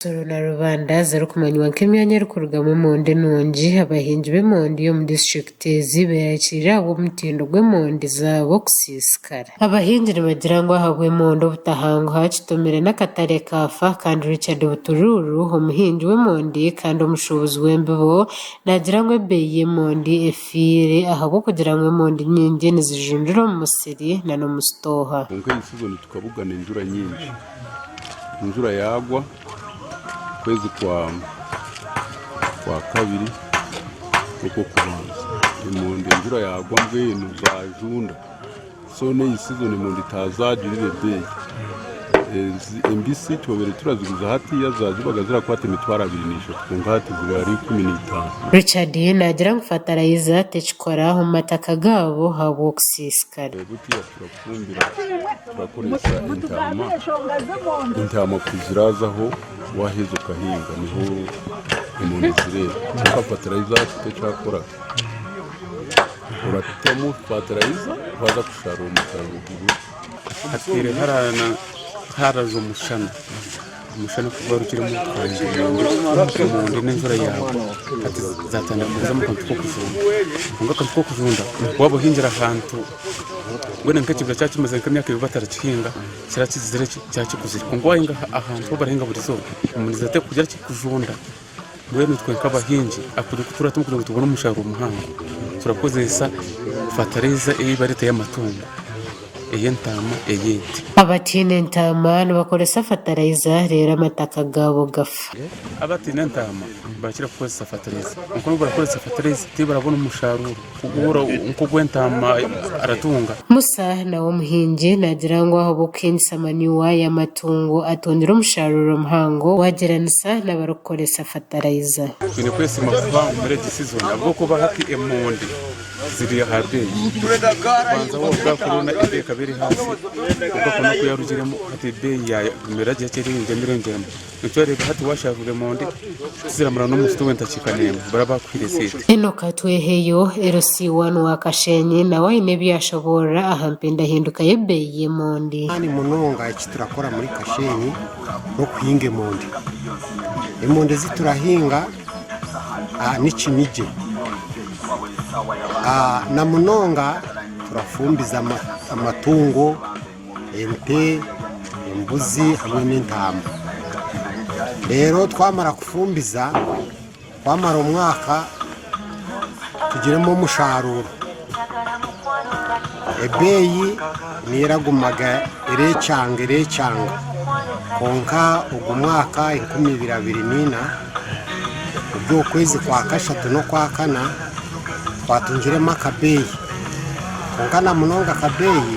Soro na rubanda zari kumanywa nk'imyanya iri kurugamo emondi nungi abahingi b'emondi y'omu district ziberakirira omutindo gw'emondi zaabo kusiisikara. Abahingi nibagira ngu aha bw'emondi obutahanguha kitomere n'akatare kaafa kandi Richard Butururu omuhingi w'emondi kandi omushuubuzi w'embibo nagira ngu ebeeyi y'emondi efiire ahabw'okugira ngu emondi nyingi nizijundira omu musiri na n'omu sitooha. Konka iyi season tukabugana enjura nyingi, enjura yagwa kwezi kwa kabiri uko kubanza emondi enjura yagwa mbwenu zajunda so n'iyi season emondi itazagirire beeyi embisi tubere turaziguza hatiya zazibaga zirakwata emitwaro 23 konka hati ziba ari 15. Richard nagira ngu fatarayiza tekikora omu mataka gaabo ahabw'okusiisikara. Butiya turafumbira turakoresha intama kuzirazaho waheza ukahinga niho emondi zirera. Konka fatarayiza tecyakora uratemo fatarayiza waza kushara umusaruro hatwire haraje umushana kuba rukirimo emondi n'imvura yawe ati zatana kuzamo kantu ko kujunda ngo kantu ko kujunda wabo hingira ahantu gwene nk'ekibira cyakimeze nk'imyaka 2 batarakihinga kirakizire cyakikuzira ngo wahinga ahantu barahinga buri zuba umuntu zate kugira kikujunda gwene twe nk'abahingi akuri kutura tumukugira ngo tubone umusaruro umuhango turakozesa fatariza barite y'amatungo eyentama eyenti abatine ntama nibakoresa fatarayiza rero amataka gabo gafa. Abatine ntama bakira kukozesa fatariza nko barakoresa fatariza tibarabona umusaruro kugura nko gwentama aratunga. Musa nawo muhingi nagira ngo aho bukindisa amaniwa y'amatungo atondera umusaruro muhango wageranisa n'abarokoresa fatarayiza. Bine kwese mafuba muri season abwo kuba hati emondi ziri harbeyi banza wo bwakorona ide kabiri hasi ugakona ko yarugiremo hati beyi ya meraje cyeri ngemirengemo icyo rebe hati washarure emondi ziramura no mufuto wenta kikanema baraba kwiresite eno katweheyo RC1 wakashenye na wayine byashobora ahampenda hinduka yebeyi y'emondi. Ani munonga iki turakora muri kashenyi no kuhinga emondi ziturahinga n'ikinije na munonga turafumbiza amatungo ente embuzi hamwe n'intama. Rero twamara kufumbiza twamara umwaka tugiremo umusaruro ebeyi niragumaga irecanga konka ugu mwaka 2024 ubwo kwezi kwa kashatu no kwa kana twatungiremo akabeyi konka na munonga akabeyi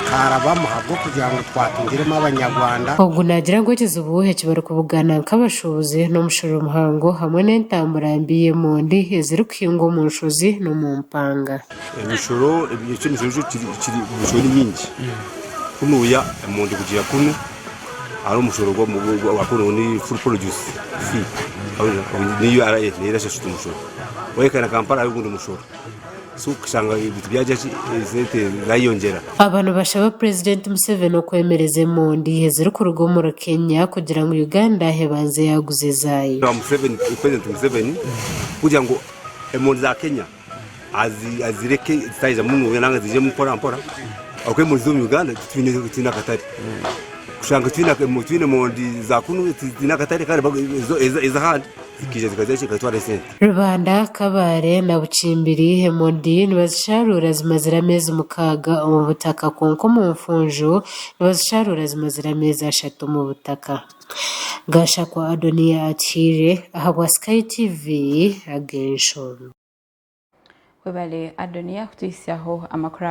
karabamo habwo kugira ngo twatungiremo abanyarwanda. Ubwo nagira ngo kizubuhe kibara kubugana nk'abashobozi n'umushoro muhango hamwe n'entamburambiye emondi eziri kwingo mu nshozi no mu mpanga. Imishoro icyo nisho kiri mushoro nyingi kunuya emondi kugira kuno ari umushoro wa kuno ni full produce fi niyo araye nirashashita umushoro wekana Kampala y'ubundi mushoro sukisanga ibitu byaje zete rayongera. Abantu bashaba President Museveni okwemereza emondi eziri ku rugomero Kenya kugira ngo Uganda hebanze yaguze zayo. President Museveni kugira ngo emondi za Kenya azireke zitayiza muno nanga zije mpora akwe muri zo Uganda twina katari kushanga twina emondi za kunu twina katari kandi izo handi ikije zikaje katwara sente. Rubanda Kabare na Bucimbiri emondi nibazisharura zimazira amezi 6 mu butaka konko mu mfunjo nibazisharura zimazira amezi 3 mu butaka. Gasha kwa Adonia Atire ahabwa Sky TV Agenshon. Webale Adonia kutisiaho amakuru